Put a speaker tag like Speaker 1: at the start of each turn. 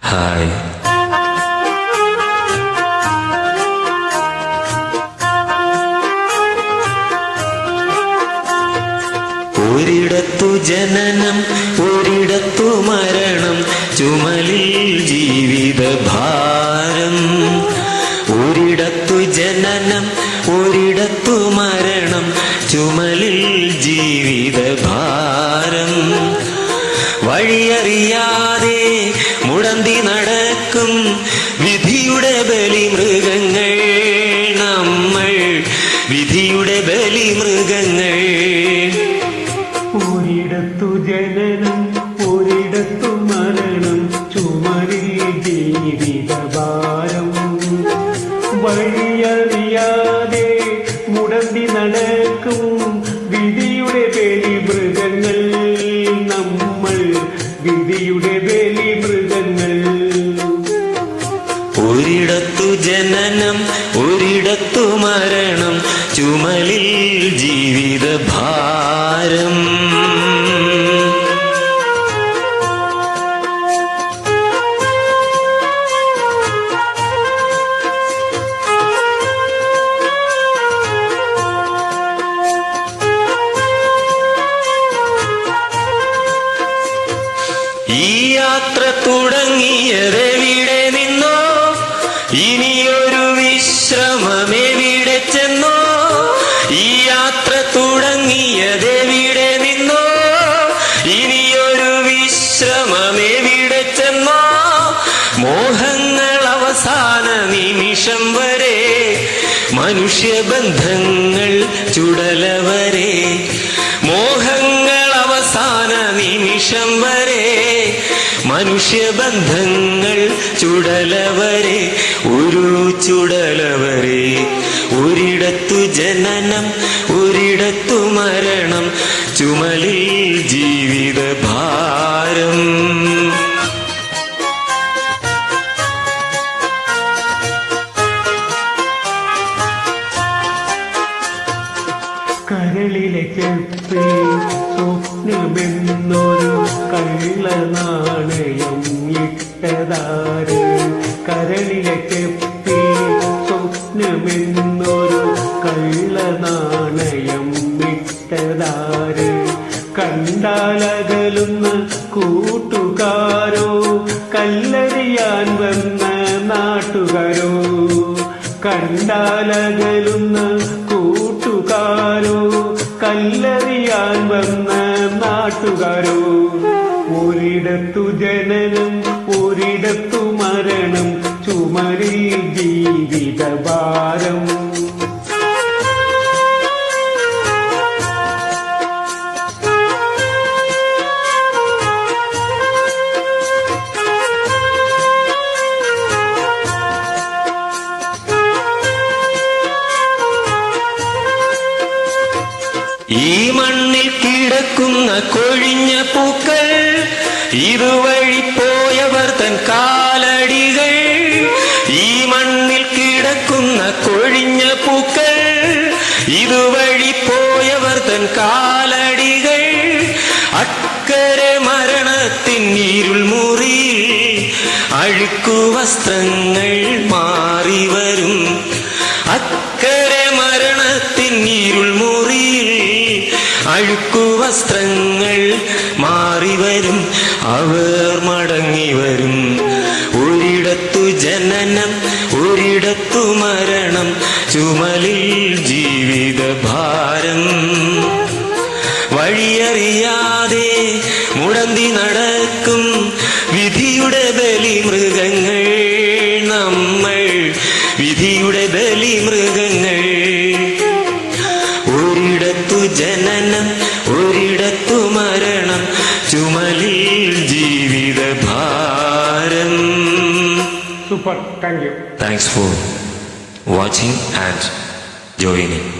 Speaker 1: Hi. ഒരിടത്തു ജനനം ഒരിടത്തു മരണം, ചുമലിൽ ജീവിതഭാരം. ഒരിടത്തു ജനനം ഒരിടത്തു മരണം, ചുമലിൽ ജീവിതഭാരം. വഴിയറിയാതെ മുടന്തി നടക്കും വിധിയുടെ ബലിമൃഗങ്ങൾ നമ്മൾ, വിധിയുടെ ബലിമൃഗങ്ങൾ.
Speaker 2: ഒരിടത്തു ജനനം ഒരിടത്തു മരണം, ചുമലിൽ ജീവിതഭാരം. വഴിയറിയാതെ മുടന്തി നടക്കും വിധിയുടെ ബലിമൃഗങ്ങൾ നമ്മൾ, വിധിയുടെ ബലിമൃഗങ്ങൾ.
Speaker 1: ഒരിടത്തു ജനനം ഒരിടത്തു മരണം, ചുമലിൽ ജീവിതഭാരം. ഈ യാത്ര തുടങ്ങിയതെവിടെ നിന്നോ, ഇനിയൊരു വിശ്രമമെവിടെ ചെന്നോ. ഈ യാത്ര തുടങ്ങിയതെവിടെ നിന്നോ, ഇനിയൊരു വിശ്രമമെവിടെ ചെന്നോ. മോഹങ്ങൾ അവസാന നിമിഷം വരെ, മനുഷ്യബന്ധങ്ങൾ ചുടലവരെ. മോഹങ്ങൾ അവസാന നിമിഷം വരെ, മനുഷ്യബന്ധങ്ങൾ ചുടലവരെ. ഒരു ചുടലവരെ. ഒരിടത്തു ജനനം ഒരിടത്തു മരണം, ചുമലിൽ ജീവിതഭാരം.
Speaker 2: കരളിലെ ചെപ്പിൽ സ്വപ്നമെന്നൊരു കള്ളനാണയം ഇട്ടതാര്. കരളിലെ ചെപ്പിൽ സ്വപ്നമെന്നൊരു കള്ളനാണയം ഇട്ടതാര്. കണ്ടാലകലുന്ന കൂട്ടുകാരോ, കല്ലെറിയാൻ വന്ന നാട്ടുകാരോ. കണ്ടാലകലുന്ന കൂട്ടുകാരോ, കല്ലെറിയാൻ വന്ന നാട്ടുകാരോ. ഒരിടത്തു ജനനം ഒരിടത്തു മരണം, ചുമലിൽ ജീവിതഭാരം.
Speaker 1: ഈ മണ്ണിൽ കിടക്കുന്ന കൊഴിഞ്ഞ പൂക്കൾ, ഇരുവഴി പോയവർ തൻ കാലടികൾ. ഈ മണ്ണിൽ കിടക്കുന്ന കൊഴിഞ്ഞ പൂക്കൾ, ഇരുവഴി പോയവർ തൻ കാലടികൾ. അക്കരെ മരണത്തിൻ ഇരുൾ മുറിയിൽ അഴുക്കുവസ്ത്രങ്ങൾ മാറി വരും. അക്കരെ മരണത്തിൻ ഇരുൾ മുറിയിൽ അഴുക്കുവസ്ത്രങ്ങൾ മാറി വരും. അവർ മടങ്ങി വരും. ഒരിടത്തു ജനനം ഒരിടത്തു മരണം, ചുമലിൽ ജീവിതഭാരം. വഴിയറിയാതെ മുടന്തി നടക്കും വിധിയുടെ ബലിമൃഗങ്ങൾ നമ്മൾ, വിധിയുടെ ബലിമൃഗങ്ങൾ. ഒരിടത്തു ജനനം ഒരിടത്തു മരണം, ചുമലിൽ ജീവിതഭാരം.
Speaker 2: Super, thank you.
Speaker 1: Thanks for watching and joining.